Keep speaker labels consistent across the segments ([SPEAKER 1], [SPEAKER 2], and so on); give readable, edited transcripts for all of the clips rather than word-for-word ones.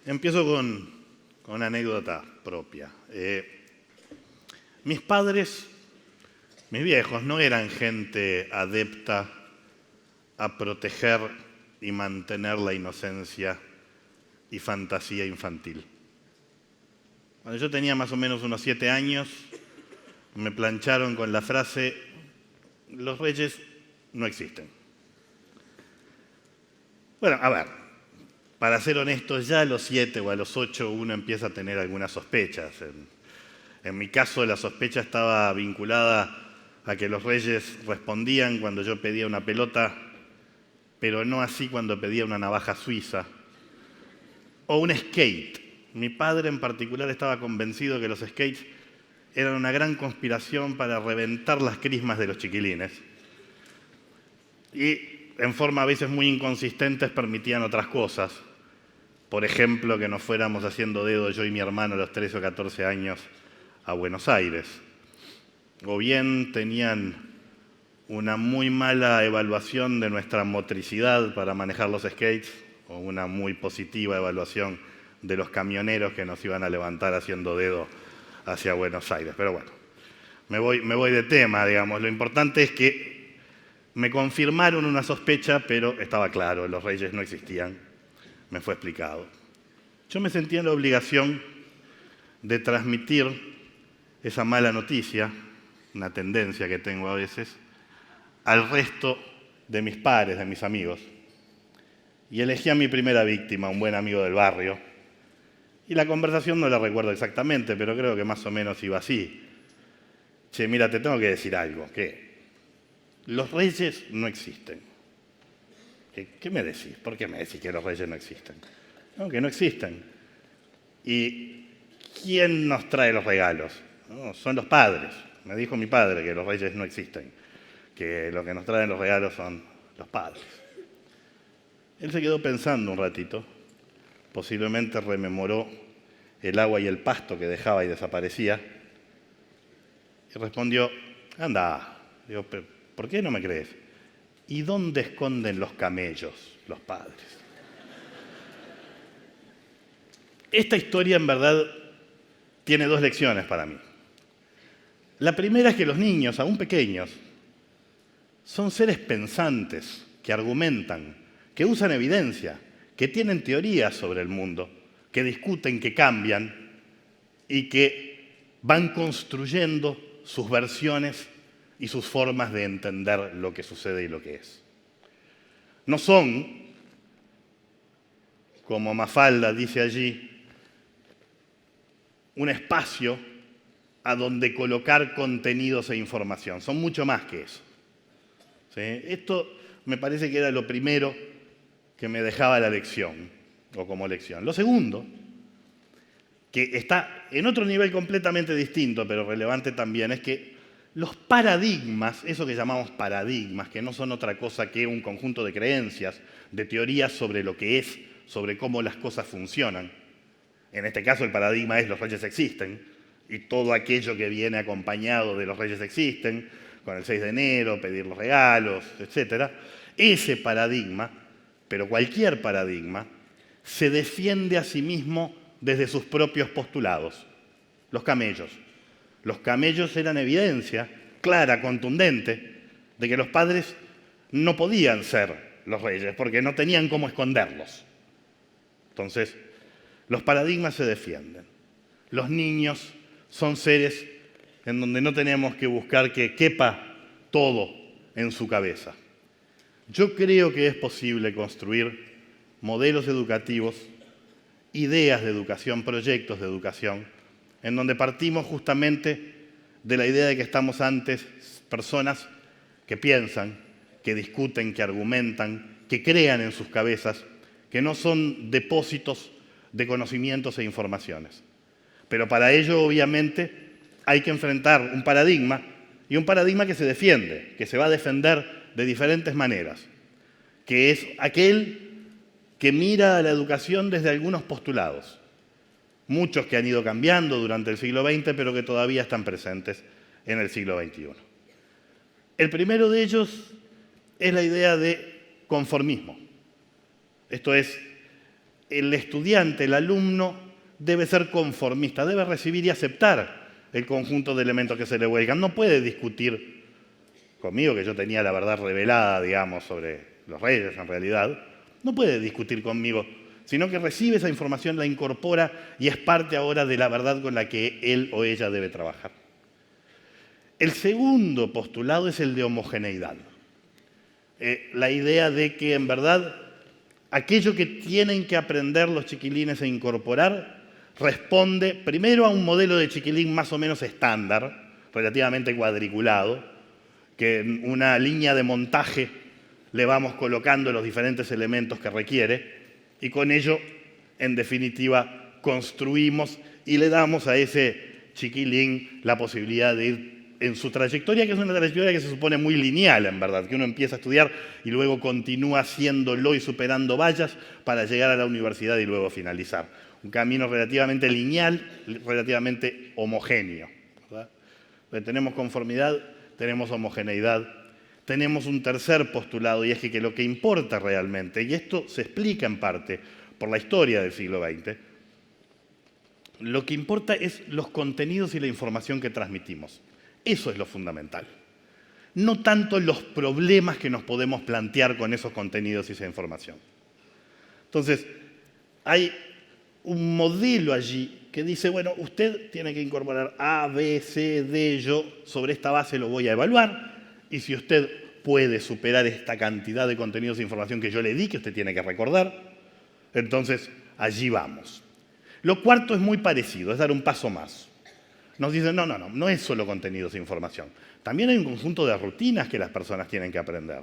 [SPEAKER 1] Empiezo con una anécdota propia. Mis padres, mis viejos, no eran gente adepta a proteger y mantener la inocencia y fantasía infantil. Cuando yo tenía más o menos unos 7 años, me plancharon con la frase: los reyes no existen. Bueno, a ver, para ser honestos, ya a los 7 o a los 8 uno empieza a tener algunas sospechas. En mi caso, la sospecha estaba vinculada a que los reyes respondían cuando yo pedía una pelota, pero no así cuando pedía una navaja suiza o un skate. Mi padre en particular estaba convencido que los skates eran una gran conspiración para reventar las crismas de los chiquilines. Y en forma a veces muy inconsistentes permitían otras cosas. Por ejemplo, que nos fuéramos haciendo dedo yo y mi hermano a los 13 o 14 años a Buenos Aires. O bien tenían una muy mala evaluación de nuestra motricidad para manejar los skates, o una muy positiva evaluación de los camioneros que nos iban a levantar haciendo dedo hacia Buenos Aires. Pero bueno, me voy de tema, digamos. Lo importante es que me confirmaron una sospecha, pero estaba claro, los reyes no existían. Me fue explicado. Yo me sentía en la obligación de transmitir esa mala noticia, una tendencia que tengo a veces, al resto de mis pares, de mis amigos. Y elegí a mi primera víctima, un buen amigo del barrio. Y la conversación no la recuerdo exactamente, pero creo que más o menos iba así. Che, mira, te tengo que decir algo, que los reyes no existen. ¿Qué me decís? ¿Por qué me decís que los reyes no existen? No, que no existen. ¿Y quién nos trae los regalos? No, son los padres. Me dijo mi padre que los reyes no existen, que lo que nos traen los regalos son los padres. Él se quedó pensando un ratito, posiblemente rememoró el agua y el pasto que dejaba y desaparecía, y respondió: anda. Digo, ¿por qué no me crees? ¿Y dónde esconden los camellos los padres? Esta historia, en verdad, tiene 2 lecciones para mí. La primera es que los niños, aún pequeños, son seres pensantes, que argumentan, que usan evidencia, que tienen teorías sobre el mundo, que discuten, que cambian y que van construyendo sus versiones y sus formas de entender lo que sucede y lo que es. No son, como Mafalda dice allí, un espacio a donde colocar contenidos e información. Son mucho más que eso. ¿Sí? Esto me parece que era lo primero que me dejaba la lección, o como lección. Lo segundo, que está en otro nivel completamente distinto, pero relevante también, es que los paradigmas, eso que llamamos paradigmas, que no son otra cosa que un conjunto de creencias, de teorías sobre lo que es, sobre cómo las cosas funcionan. En este caso el paradigma es los reyes existen, y todo aquello que viene acompañado de los reyes existen, con el 6 de enero, pedir los regalos, etc. Ese paradigma, pero cualquier paradigma, se defiende a sí mismo desde sus propios postulados. Los camellos. Los camellos eran evidencia clara, contundente, de que los padres no podían ser los reyes, porque no tenían cómo esconderlos. Entonces, los paradigmas se defienden. Los niños son seres en donde no tenemos que buscar que quepa todo en su cabeza. Yo creo que es posible construir modelos educativos, ideas de educación, proyectos de educación, en donde partimos justamente de la idea de que estamos ante personas que piensan, que discuten, que argumentan, que crean en sus cabezas, que no son depósitos de conocimientos e informaciones. Pero para ello, obviamente, hay que enfrentar un paradigma, y un paradigma que se defiende, que se va a defender de diferentes maneras, que es aquel que mira a la educación desde algunos postulados, muchos que han ido cambiando durante el siglo XX, pero que todavía están presentes en el siglo XXI. El primero de ellos es la idea de conformismo. Esto es el estudiante, el alumno, debe ser conformista, debe recibir y aceptar el conjunto de elementos que se le vuelcan. No puede discutir conmigo, que yo tenía la verdad revelada, digamos, sobre los reyes en realidad. No puede discutir conmigo, sino que recibe esa información, la incorpora y es parte ahora de la verdad con la que él o ella debe trabajar. El segundo postulado es el de homogeneidad. La idea de que en verdad aquello que tienen que aprender los chiquilines e incorporar responde primero a un modelo de chiquilín más o menos estándar, relativamente cuadriculado, que en una línea de montaje le vamos colocando los diferentes elementos que requiere y con ello, en definitiva, construimos y le damos a ese chiquilín la posibilidad de ir en su trayectoria, que es una trayectoria que se supone muy lineal, en verdad, que uno empieza a estudiar y luego continúa haciéndolo y superando vallas para llegar a la universidad y luego finalizar. Un camino relativamente lineal, relativamente homogéneo, ¿verdad? Entonces, tenemos conformidad, tenemos homogeneidad, tenemos un tercer postulado, y es que lo que importa realmente, y esto se explica en parte por la historia del siglo XX, lo que importa es los contenidos y la información que transmitimos. Eso es lo fundamental. No tanto los problemas que nos podemos plantear con esos contenidos y esa información. Entonces, hay un modelo allí que dice, bueno, usted tiene que incorporar A, B, C, D, yo sobre esta base lo voy a evaluar, y si usted puede superar esta cantidad de contenidos e información que yo le di, que usted tiene que recordar, entonces allí vamos. Lo cuarto es muy parecido, es dar un paso más. Nos dicen, no es solo contenidos e información. También hay un conjunto de rutinas que las personas tienen que aprender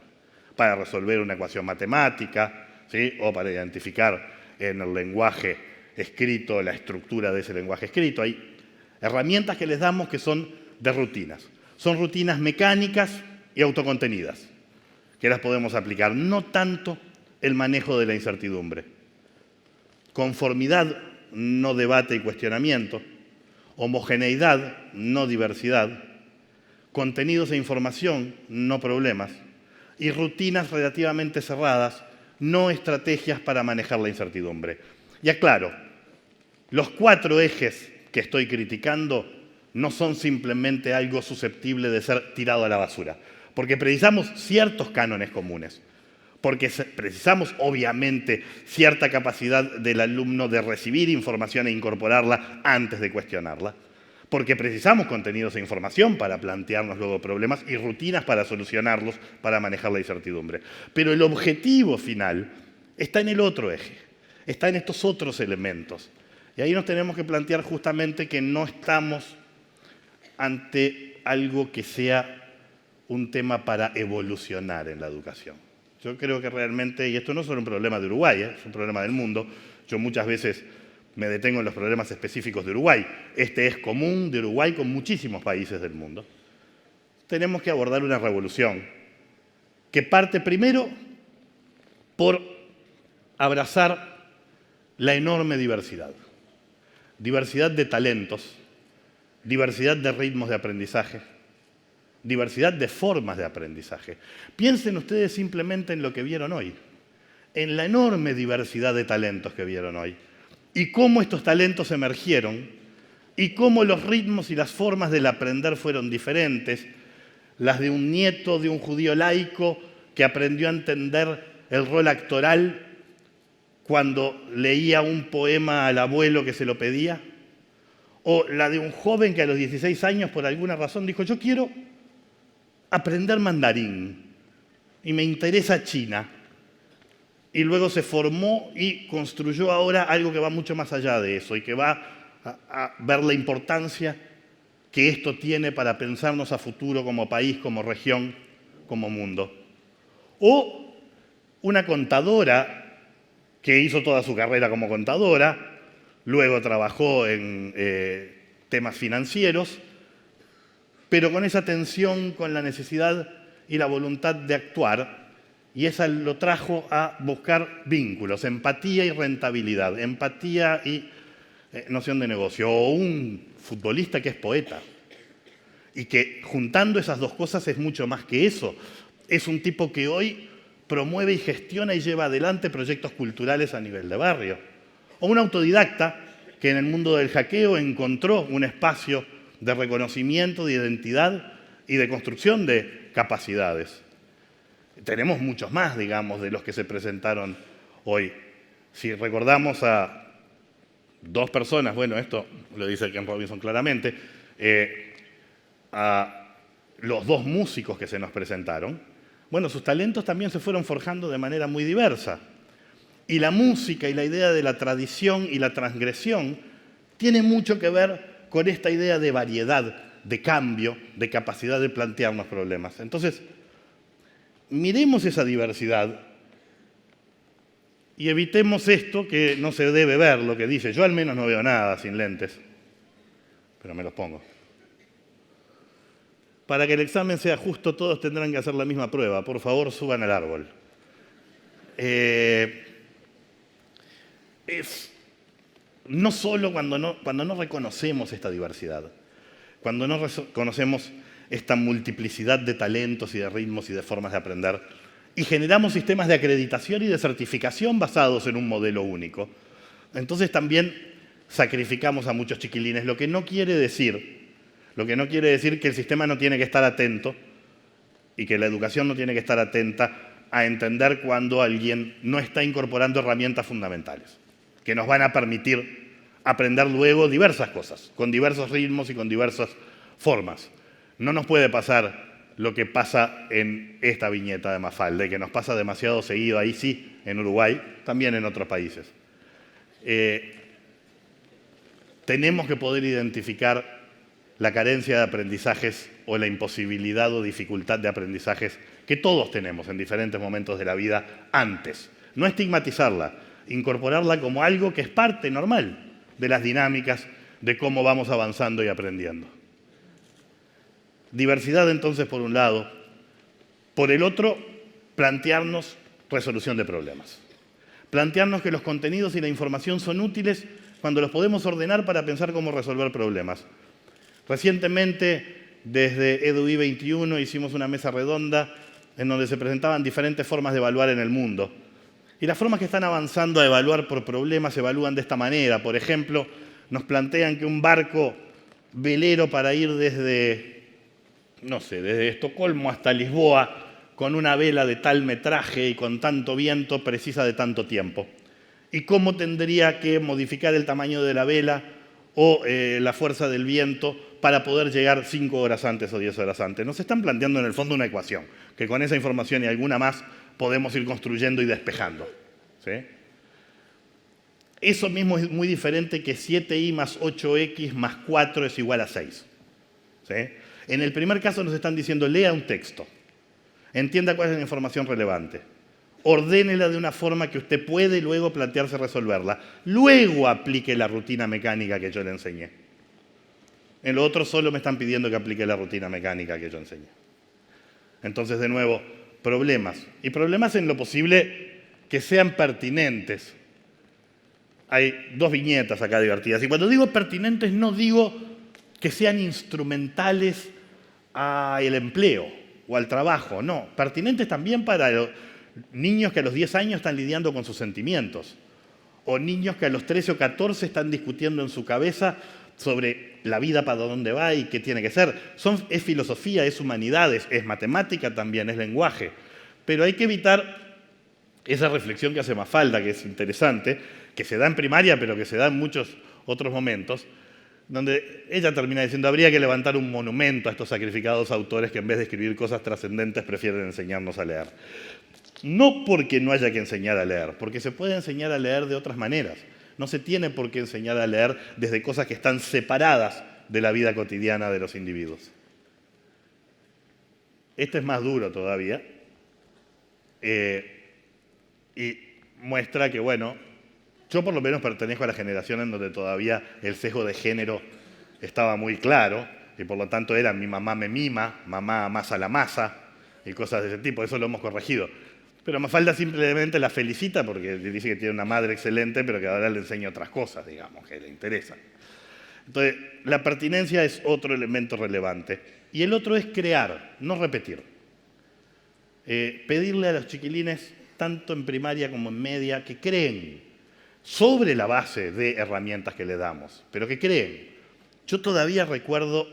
[SPEAKER 1] para resolver una ecuación matemática, ¿sí? O para identificar en el lenguaje escrito la estructura de ese lenguaje escrito. Hay herramientas que les damos que son de rutinas. Son rutinas mecánicas y autocontenidas, que las podemos aplicar. No tanto el manejo de la incertidumbre. Conformidad, no debate y cuestionamiento. Homogeneidad, no diversidad, contenidos e información, no problemas, y rutinas relativamente cerradas, no estrategias para manejar la incertidumbre. Y aclaro, los 4 ejes que estoy criticando no son simplemente algo susceptible de ser tirado a la basura, porque precisamos ciertos cánones comunes, porque precisamos, obviamente, cierta capacidad del alumno de recibir información e incorporarla antes de cuestionarla, porque precisamos contenidos e información para plantearnos luego problemas y rutinas para solucionarlos, para manejar la incertidumbre. Pero el objetivo final está en el otro eje, está en estos otros elementos. Y ahí nos tenemos que plantear justamente que no estamos ante algo que sea un tema para evolucionar en la educación. Yo creo que realmente, y esto no es solo un problema de Uruguay, es un problema del mundo. Yo muchas veces me detengo en los problemas específicos de Uruguay. Este es común de Uruguay con muchísimos países del mundo. Tenemos que abordar una revolución que parte primero por abrazar la enorme diversidad. Diversidad de talentos, diversidad de ritmos de aprendizaje, diversidad de formas de aprendizaje. Piensen ustedes simplemente en lo que vieron hoy, en la enorme diversidad de talentos que vieron hoy, y cómo estos talentos emergieron, y cómo los ritmos y las formas del aprender fueron diferentes, las de un nieto de un judío laico que aprendió a entender el rol actoral cuando leía un poema al abuelo que se lo pedía, o la de un joven que a los 16 años por alguna razón dijo, yo quiero aprender mandarín y me interesa China. Y luego se formó y construyó ahora algo que va mucho más allá de eso y que va a ver la importancia que esto tiene para pensarnos a futuro como país, como región, como mundo. O una contadora que hizo toda su carrera como contadora, luego trabajó en temas financieros, pero con esa tensión, con la necesidad y la voluntad de actuar, y esa lo trajo a buscar vínculos, empatía y rentabilidad, empatía y noción de negocio, o un futbolista que es poeta, y que juntando esas dos cosas es mucho más que eso. Es un tipo que hoy promueve y gestiona y lleva adelante proyectos culturales a nivel de barrio. O un autodidacta que en el mundo del hackeo encontró un espacio de reconocimiento, de identidad y de construcción de capacidades. Tenemos muchos más, digamos, de los que se presentaron hoy. Si recordamos a dos personas, bueno, esto lo dice Ken Robinson claramente, a los dos músicos que se nos presentaron, bueno, sus talentos también se fueron forjando de manera muy diversa. Y la música y la idea de la tradición y la transgresión tiene mucho que ver con esta idea de variedad, de cambio, de capacidad de plantearnos problemas. Entonces, miremos esa diversidad y evitemos esto que no se debe ver, lo que dice. Yo al menos no veo nada sin lentes, pero me los pongo. Para que el examen sea justo, todos tendrán que hacer la misma prueba. Por favor, suban al árbol. No solo cuando no reconocemos esta diversidad, cuando no reconocemos esta multiplicidad de talentos y de ritmos y de formas de aprender, y generamos sistemas de acreditación y de certificación basados en un modelo único, entonces también sacrificamos a muchos chiquilines, lo que no quiere decir que el sistema no tiene que estar atento y que la educación no tiene que estar atenta a entender cuando alguien no está incorporando herramientas fundamentales, que nos van a permitir aprender luego diversas cosas, con diversos ritmos y con diversas formas. No nos puede pasar lo que pasa en esta viñeta de Mafalda, y que nos pasa demasiado seguido, ahí sí, en Uruguay, también en otros países. Tenemos que poder identificar la carencia de aprendizajes o la imposibilidad o dificultad de aprendizajes que todos tenemos en diferentes momentos de la vida antes. No estigmatizarla, incorporarla como algo que es parte normal de las dinámicas de cómo vamos avanzando y aprendiendo. Diversidad entonces por un lado, por el otro plantearnos resolución de problemas. Plantearnos que los contenidos y la información son útiles cuando los podemos ordenar para pensar cómo resolver problemas. Recientemente, desde EDUI 21, hicimos una mesa redonda en donde se presentaban diferentes formas de evaluar en el mundo. Y las formas que están avanzando a evaluar por problemas se evalúan de esta manera. Por ejemplo, nos plantean que un barco velero para ir desde Estocolmo hasta Lisboa, con una vela de tal metraje y con tanto viento, precisa de tanto tiempo. Y cómo tendría que modificar el tamaño de la vela o la fuerza del viento para poder llegar 5 horas antes o 10 horas antes. Nos están planteando en el fondo una ecuación, que con esa información y alguna más podemos ir construyendo y despejando. ¿Sí? Eso mismo es muy diferente que 7i más 8x más 4 es igual a 6. ¿Sí? En el primer caso nos están diciendo, lea un texto, entienda cuál es la información relevante, ordénela de una forma que usted puede luego plantearse resolverla, luego aplique la rutina mecánica que yo le enseñé. En lo otro solo me están pidiendo que aplique la rutina mecánica que yo enseñé. Entonces, de nuevo, problemas. Y problemas en lo posible que sean pertinentes. Hay dos viñetas acá divertidas. Y cuando digo pertinentes no digo que sean instrumentales al empleo o al trabajo, no. Pertinentes también para los niños que a los 10 años están lidiando con sus sentimientos, o niños que a los 13 o 14 están discutiendo en su cabeza sobre la vida para dónde va y qué tiene que ser. Es filosofía, es humanidades, es matemática también, es lenguaje. Pero hay que evitar esa reflexión que hace Mafalda, que es interesante, que se da en primaria, pero que se da en muchos otros momentos, donde ella termina diciendo, habría que levantar un monumento a estos sacrificados autores que en vez de escribir cosas trascendentes prefieren enseñarnos a leer. No porque no haya que enseñar a leer, porque se puede enseñar a leer de otras maneras. No se tiene por qué enseñar a leer desde cosas que están separadas de la vida cotidiana de los individuos. Este es más duro todavía y muestra que, bueno, yo por lo menos pertenezco a la generación en donde todavía el sesgo de género estaba muy claro y por lo tanto era mi mamá me mima, mamá amasa la masa y cosas de ese tipo. Eso lo hemos corregido. Pero Mafalda simplemente la felicita porque dice que tiene una madre excelente, pero que ahora le enseña otras cosas, digamos, que le interesan. Entonces, la pertinencia es otro elemento relevante. Y el otro es crear, no repetir. Pedirle a los chiquilines, tanto en primaria como en media, que creen. sobre la base de herramientas que le damos. Pero ¿qué creen? Yo todavía recuerdo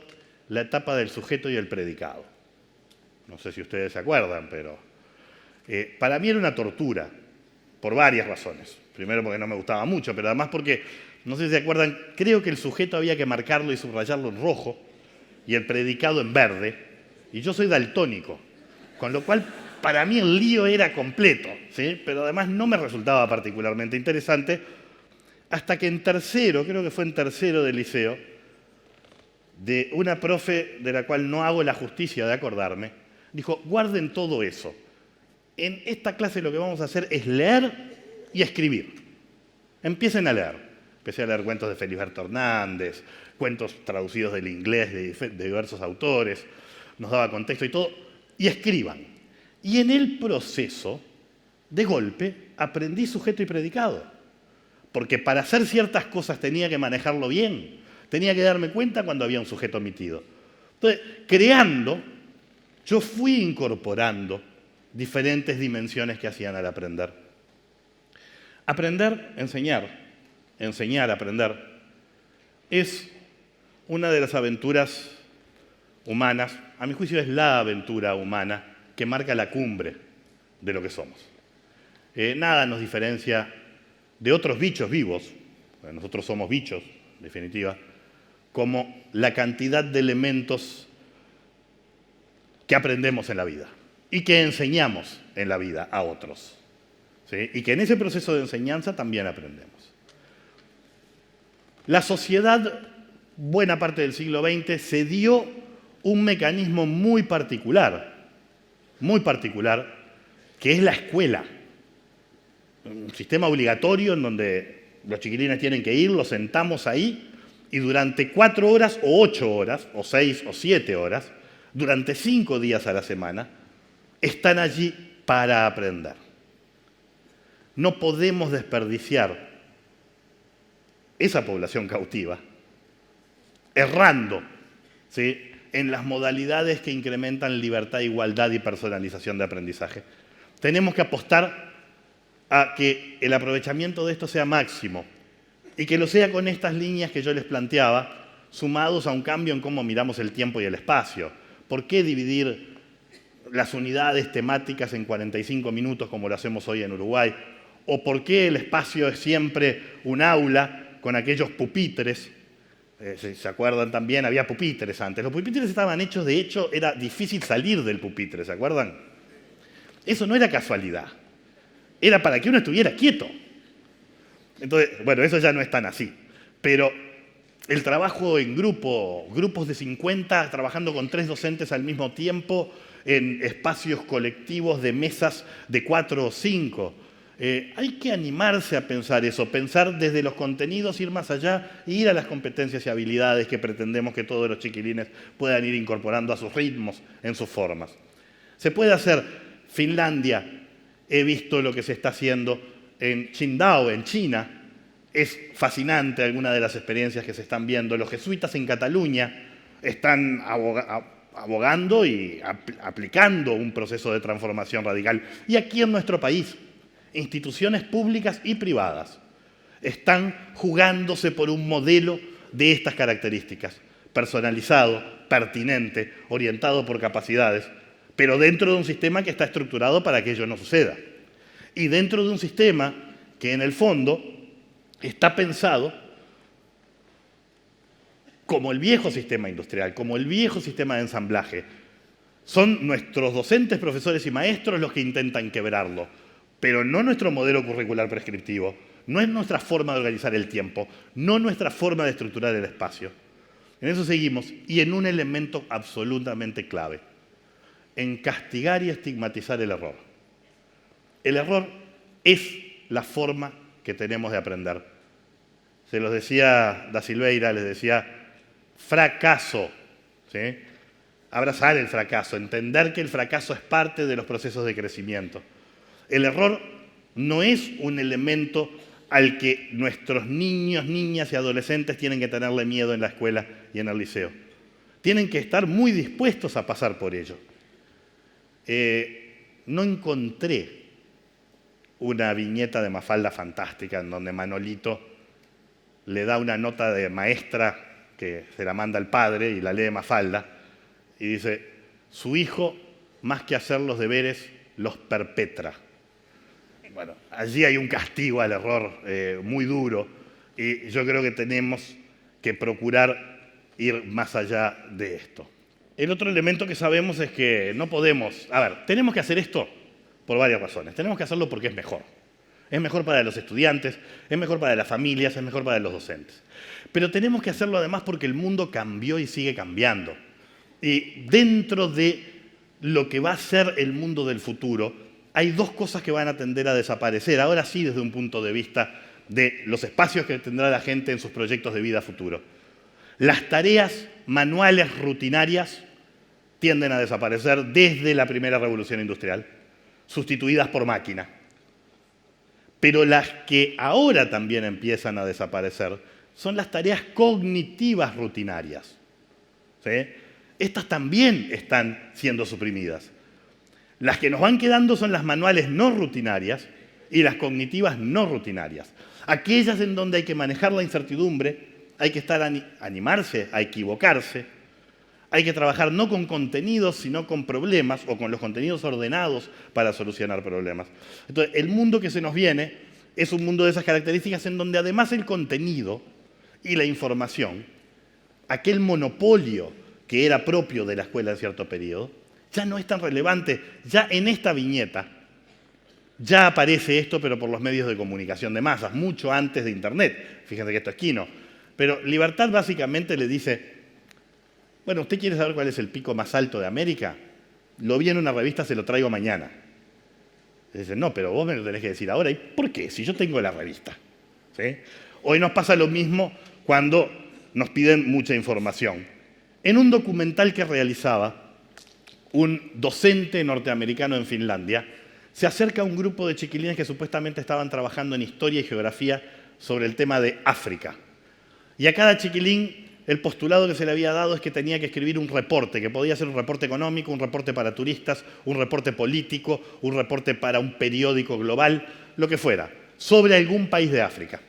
[SPEAKER 1] la etapa del sujeto y el predicado. No sé si ustedes se acuerdan, pero para mí era una tortura, por varias razones. Primero porque no me gustaba mucho, pero además porque, no sé si se acuerdan, creo que el sujeto había que marcarlo y subrayarlo en rojo y el predicado en verde, y yo soy daltónico, con lo cual para mí el lío era completo, ¿sí? Pero además no me resultaba particularmente interesante, hasta que en tercero, creo que fue en tercero del liceo, de una profe de la cual no hago la justicia de acordarme, dijo, guarden todo eso. En esta clase lo que vamos a hacer es leer y escribir. Empiecen a leer. Empecé a leer cuentos de Feliberto Hernández, cuentos traducidos del inglés de diversos autores, nos daba contexto y todo, y escriban. Y en el proceso, de golpe, aprendí sujeto y predicado. Porque para hacer ciertas cosas tenía que manejarlo bien, tenía que darme cuenta cuando había un sujeto omitido. Entonces, creando, yo fui incorporando diferentes dimensiones que hacían al aprender. Aprender, enseñar, aprender, es una de las aventuras humanas, a mi juicio es la aventura humana que marca la cumbre de lo que somos. Nada nos diferencia de otros bichos vivos, nosotros somos bichos, en definitiva, como la cantidad de elementos que aprendemos en la vida y que enseñamos en la vida a otros. ¿Sí? Y que en ese proceso de enseñanza también aprendemos. La sociedad, buena parte del siglo XX, se dio un mecanismo muy particular, que es la escuela. Un sistema obligatorio en donde los chiquilines tienen que ir, los sentamos ahí y durante 4 horas o 8 horas, o 6 o 7 horas, durante 5 días a la semana, están allí para aprender. No podemos desperdiciar esa población cautiva, errando, ¿sí?, en las modalidades que incrementan libertad, igualdad y personalización de aprendizaje. Tenemos que apostar a que el aprovechamiento de esto sea máximo y que lo sea con estas líneas que yo les planteaba, sumados a un cambio en cómo miramos el tiempo y el espacio. ¿Por qué dividir las unidades temáticas en 45 minutos como lo hacemos hoy en Uruguay? ¿O por qué el espacio es siempre un aula con aquellos pupitres? ¿Se acuerdan también? Había pupitres antes. Los pupitres estaban hechos, de hecho, era difícil salir del pupitre, ¿se acuerdan? Eso no era casualidad. Era para que uno estuviera quieto. Entonces, bueno, eso ya no es tan así. Pero el trabajo en grupo, grupos de 50 trabajando con 3 docentes al mismo tiempo, en espacios colectivos de mesas de 4 o 5. Hay que animarse a pensar eso, pensar desde los contenidos, ir más allá e ir a las competencias y habilidades que pretendemos que todos los chiquilines puedan ir incorporando a sus ritmos, en sus formas. Se puede hacer. Finlandia, he visto lo que se está haciendo en Qingdao, en China. Es fascinante alguna de las experiencias que se están viendo. Los jesuitas en Cataluña están abogando y aplicando un proceso de transformación radical. Y aquí en nuestro país, instituciones públicas y privadas están jugándose por un modelo de estas características, personalizado, pertinente, orientado por capacidades, pero dentro de un sistema que está estructurado para que ello no suceda. Y dentro de un sistema que en el fondo está pensado como el viejo sistema industrial, como el viejo sistema de ensamblaje. Son nuestros docentes, profesores y maestros los que intentan quebrarlo, pero no nuestro modelo curricular prescriptivo, no es nuestra forma de organizar el tiempo, no nuestra forma de estructurar el espacio. En eso seguimos, y en un elemento absolutamente clave, en castigar y estigmatizar el error. El error es la forma que tenemos de aprender. Se los decía Da Silveira, les decía, fracaso, ¿sí? Abrazar el fracaso, entender que el fracaso es parte de los procesos de crecimiento. El error no es un elemento al que nuestros niños, niñas y adolescentes tienen que tenerle miedo en la escuela y en el liceo. Tienen que estar muy dispuestos a pasar por ello. No encontré una viñeta de Mafalda fantástica en donde Manolito le da una nota de maestra que se la manda al padre y la lee Mafalda y dice, su hijo, más que hacer los deberes, los perpetra. Bueno, allí hay un castigo al error muy duro y yo creo que tenemos que procurar ir más allá de esto. El otro elemento que sabemos es que no podemos... tenemos que hacer esto por varias razones. Tenemos que hacerlo porque es mejor. Es mejor para los estudiantes, es mejor para las familias, es mejor para los docentes. Pero tenemos que hacerlo además porque el mundo cambió y sigue cambiando. Y dentro de lo que va a ser el mundo del futuro, hay dos cosas que van a tender a desaparecer. Ahora sí, desde un punto de vista de los espacios que tendrá la gente en sus proyectos de vida futuro. Las tareas manuales rutinarias tienden a desaparecer desde la primera revolución industrial, sustituidas por máquina. Pero las que ahora también empiezan a desaparecer son las tareas cognitivas rutinarias. ¿Sí? Estas también están siendo suprimidas. Las que nos van quedando son las manuales no rutinarias y las cognitivas no rutinarias. Aquellas en donde hay que manejar la incertidumbre, hay que animarse a equivocarse, hay que trabajar no con contenidos, sino con problemas o con los contenidos ordenados para solucionar problemas. Entonces, el mundo que se nos viene es un mundo de esas características en donde además el contenido y la información, aquel monopolio que era propio de la escuela en cierto periodo, ya no es tan relevante. Ya en esta viñeta ya aparece esto, pero por los medios de comunicación de masas, mucho antes de Internet. Fíjense que esto es Quino. Pero Libertad básicamente le dice, bueno, ¿usted quiere saber cuál es el pico más alto de América? Lo vi en una revista, se lo traigo mañana. Le dice, no, pero vos me lo tenés que decir ahora. ¿Y por qué? Si yo tengo la revista. ¿Sí? Hoy nos pasa lo mismo cuando nos piden mucha información. En un documental que realizaba un docente norteamericano en Finlandia, se acerca a un grupo de chiquilines que supuestamente estaban trabajando en historia y geografía sobre el tema de África. Y a cada chiquilín el postulado que se le había dado es que tenía que escribir un reporte, que podía ser un reporte económico, un reporte para turistas, un reporte político, un reporte para un periódico global, lo que fuera, sobre algún país de África.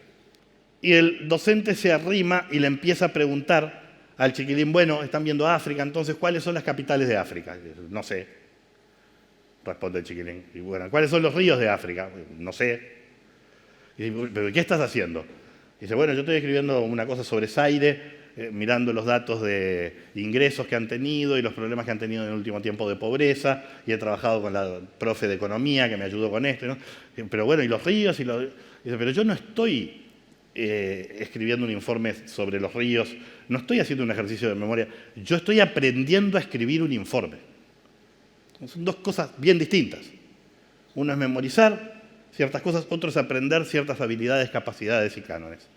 [SPEAKER 1] Y el docente se arrima y le empieza a preguntar al chiquilín, bueno, están viendo África, entonces, ¿cuáles son las capitales de África? No sé, responde el chiquilín. Y bueno, ¿cuáles son los ríos de África? No sé. Y dice, ¿pero qué estás haciendo? Y dice, bueno, yo estoy escribiendo una cosa sobre Zaire, mirando los datos de ingresos que han tenido y los problemas que han tenido en el último tiempo de pobreza, y he trabajado con la profe de economía que me ayudó con esto, ¿no? Pero bueno, ¿y los ríos? Dice, pero yo no estoy escribiendo un informe sobre los ríos, no estoy haciendo un ejercicio de memoria, yo estoy aprendiendo a escribir un informe. Son dos cosas bien distintas. Uno es memorizar ciertas cosas, otro es aprender ciertas habilidades, capacidades y cánones.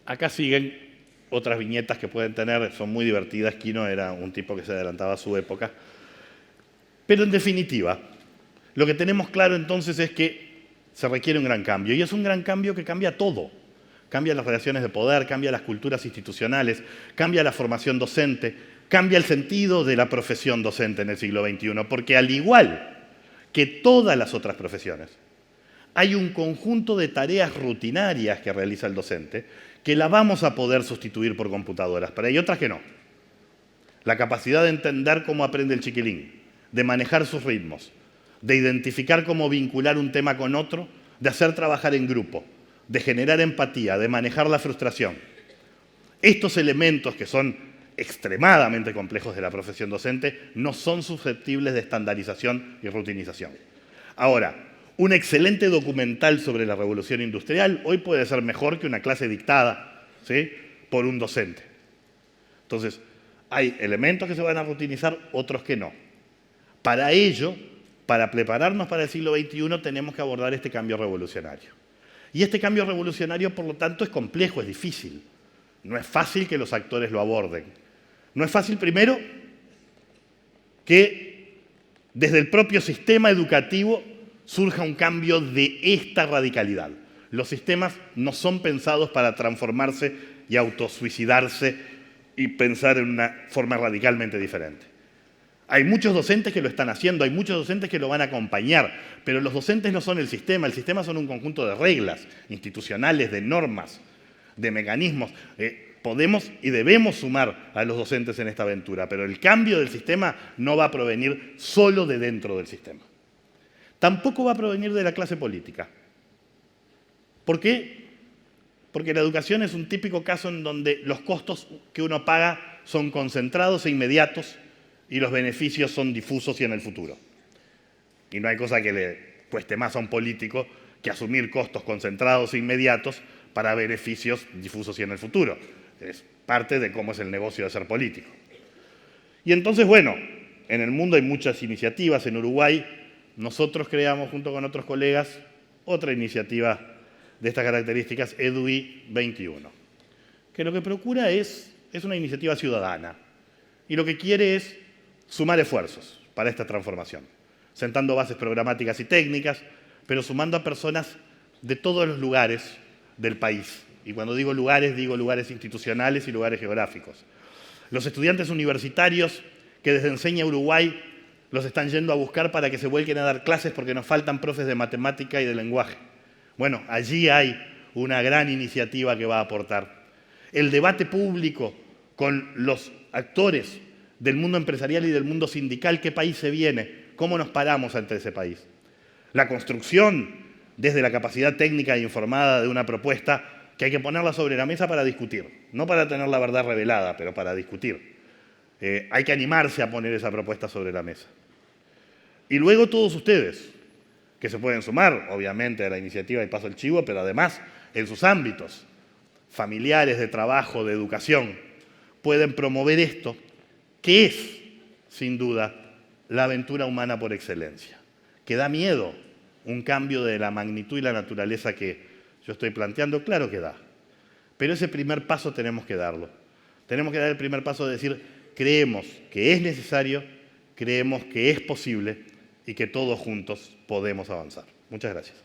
[SPEAKER 1] Acá siguen otras viñetas que pueden tener, son muy divertidas. Quino era un tipo que se adelantaba a su época. Pero en definitiva, lo que tenemos claro entonces es que se requiere un gran cambio. Y es un gran cambio que cambia todo. Cambia las relaciones de poder, cambia las culturas institucionales, cambia la formación docente, cambia el sentido de la profesión docente en el siglo XXI. Porque al igual que todas las otras profesiones, hay un conjunto de tareas rutinarias que realiza el docente que la vamos a poder sustituir por computadoras, pero hay otras que no. La capacidad de entender cómo aprende el chiquilín, de manejar sus ritmos, de identificar cómo vincular un tema con otro, de hacer trabajar en grupo, de generar empatía, de manejar la frustración. Estos elementos que son extremadamente complejos de la profesión docente no son susceptibles de estandarización y rutinización. Ahora, un excelente documental sobre la revolución industrial hoy puede ser mejor que una clase dictada, ¿sí?, por un docente. Entonces, hay elementos que se van a rutinizar, otros que no. Para ello, para prepararnos para el siglo XXI, tenemos que abordar este cambio revolucionario. Y este cambio revolucionario, por lo tanto, es complejo, es difícil. No es fácil que los actores lo aborden. No es fácil, primero, que desde el propio sistema educativo surja un cambio de esta radicalidad. Los sistemas no son pensados para transformarse y autosuicidarse y pensar en una forma radicalmente diferente. Hay muchos docentes que lo están haciendo, hay muchos docentes que lo van a acompañar, pero los docentes no son el sistema son un conjunto de reglas institucionales, de normas, de mecanismos. Podemos y debemos sumar a los docentes en esta aventura, pero el cambio del sistema no va a provenir solo de dentro del sistema. Tampoco va a provenir de la clase política. ¿Por qué? Porque la educación es un típico caso en donde los costos que uno paga son concentrados e inmediatos y los beneficios son difusos y en el futuro. Y no hay cosa que le cueste más a un político que asumir costos concentrados e inmediatos para beneficios difusos y en el futuro. Es parte de cómo es el negocio de ser político. Y entonces, bueno, en el mundo hay muchas iniciativas. En Uruguay, nosotros creamos, junto con otros colegas, otra iniciativa de estas características, EDUI 21, que lo que procura es una iniciativa ciudadana y lo que quiere es sumar esfuerzos para esta transformación, sentando bases programáticas y técnicas, pero sumando a personas de todos los lugares del país. Y cuando digo lugares institucionales y lugares geográficos. Los estudiantes universitarios que desde Enseña Uruguay los están yendo a buscar para que se vuelquen a dar clases porque nos faltan profes de matemática y de lenguaje. Bueno, allí hay una gran iniciativa que va a aportar. El debate público con los actores del mundo empresarial y del mundo sindical, ¿qué país se viene? ¿Cómo nos paramos ante ese país? La construcción desde la capacidad técnica e informada de una propuesta que hay que ponerla sobre la mesa para discutir, no para tener la verdad revelada, pero para discutir. Hay que animarse a poner esa propuesta sobre la mesa. Y luego todos ustedes, que se pueden sumar, obviamente, a la iniciativa y paso el chivo, pero además en sus ámbitos familiares, de trabajo, de educación, pueden promover esto, que es, sin duda, la aventura humana por excelencia, que da miedo un cambio de la magnitud y la naturaleza que yo estoy planteando, claro que da. Pero ese primer paso tenemos que darlo. Tenemos que dar el primer paso de decir, creemos que es necesario, creemos que es posible y que todos juntos podemos avanzar. Muchas gracias.